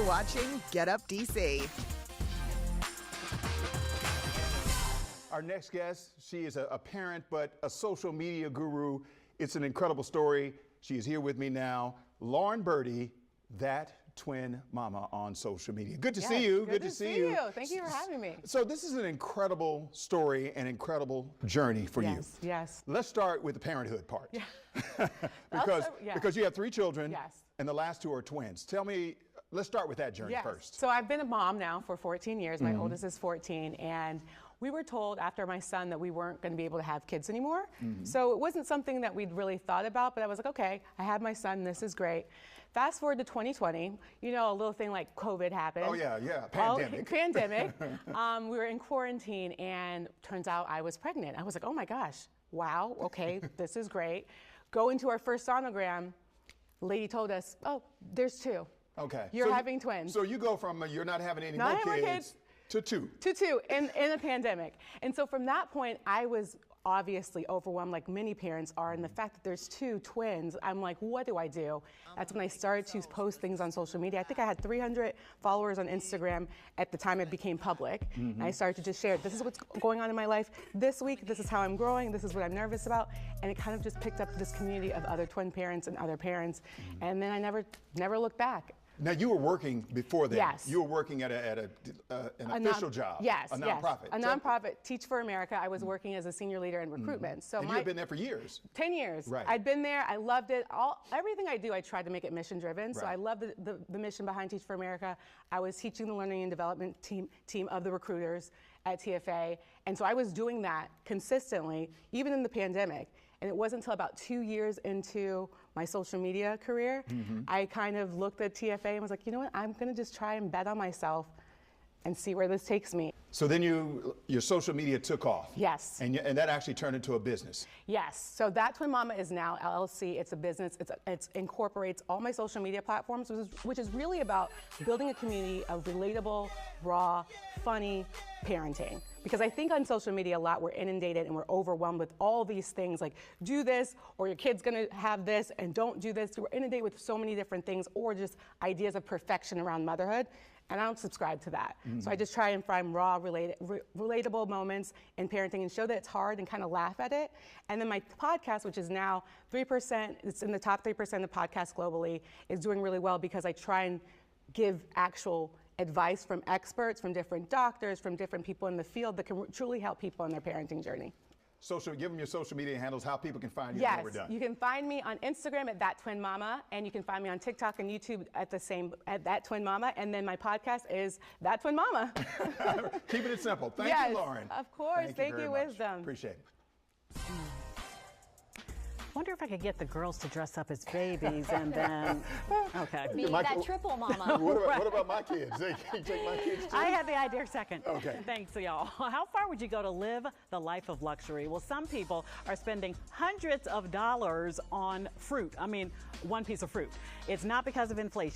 You're watching Get Up DC. Our next guest, she is a parent, but a social media guru. It's an incredible story. She is here with me now. Lauren Birdie, that twin mama on social media. Good to see you. Good to see you. Thank you for having me. So this is an incredible story, an incredible journey for you. Yes. Let's start with the parenthood part. Yeah. because you have 3 children. Yes. And the last 2 are twins. Tell me, let's start with that journey first. So I've been a mom now for 14 years. My oldest is 14, and we were told after my son that we weren't going to be able to have kids anymore. So it wasn't something that we'd really thought about, but I was like, okay, I have my son, this is great. Fast forward to 2020, you know, a little thing like COVID happened. Oh yeah, pandemic. We were in quarantine, and turns out I was pregnant. I was like, oh my gosh, wow, okay, this is great. Go into our first sonogram, lady told us, oh, there's 2. Okay. You're having twins. So you go from you're not having any Not more having kids to 2. To 2 in a pandemic. And so from that point, I was obviously overwhelmed like many parents are. And the fact that there's 2 twins, I'm like, what do I do? That's when I started to post things on social media. I think I had 300 followers on Instagram at the time it became public. And I started to just share, this is what's going on in my life this week. This is how I'm growing. This is what I'm nervous about. And it kind of just picked up this community of other twin parents and other parents. And then I never looked back. Now you were working before that. Yes. You were working at an official job. Yes. A nonprofit. A nonprofit, Teach for America. I was working as a senior leader in recruitment. So and you had been there for years. 10 years. Right. I'd been there. I loved it. Everything I do, I tried to make it mission driven. So Right. I love the mission behind Teach for America. I was teaching the learning and development team of the recruiters at TFA. And so I was doing that consistently, even in the pandemic. And it wasn't until about 2 years into my social media career, I kind of looked at TFA and was like, you know what, I'm gonna just try and bet on myself and see where this takes me. So then your social media took off. Yes. And that actually turned into a business. Yes. So That Twin Mama is now LLC. It's a business. It incorporates all my social media platforms, which is really about building a community of relatable, raw, funny parenting. Because I think on social media a lot we're inundated and we're overwhelmed with all these things like do this or your kid's gonna have this and don't do this. We're inundated with so many different things or just ideas of perfection around motherhood. And I don't subscribe to that. So I just try and find raw, relatable moments in parenting and show that it's hard and kind of laugh at it. And then my podcast, which is now 3%, it's in the top 3% of podcasts globally, is doing really well because I try and give actual advice from experts, from different doctors, from different people in the field that can truly help people in their parenting journey. Give them your social media handles, how people can find you yes, when we're done. You can find me on Instagram at That Twin Mama, and you can find me on TikTok and YouTube at That Twin Mama, and then my podcast is That Twin Mama. Keeping it simple. Thank you, Lauren. Of course. Thank you, Wisdom. Appreciate it. Wonder if I could get the girls to dress up as babies and then, okay. Be that triple mama. What about my kids? Can you take my kids too? I had the idea second. Okay. Thanks, y'all. How far would you go to live the life of luxury? Well, some people are spending hundreds of dollars on fruit. I mean, one piece of fruit. It's not because of inflation.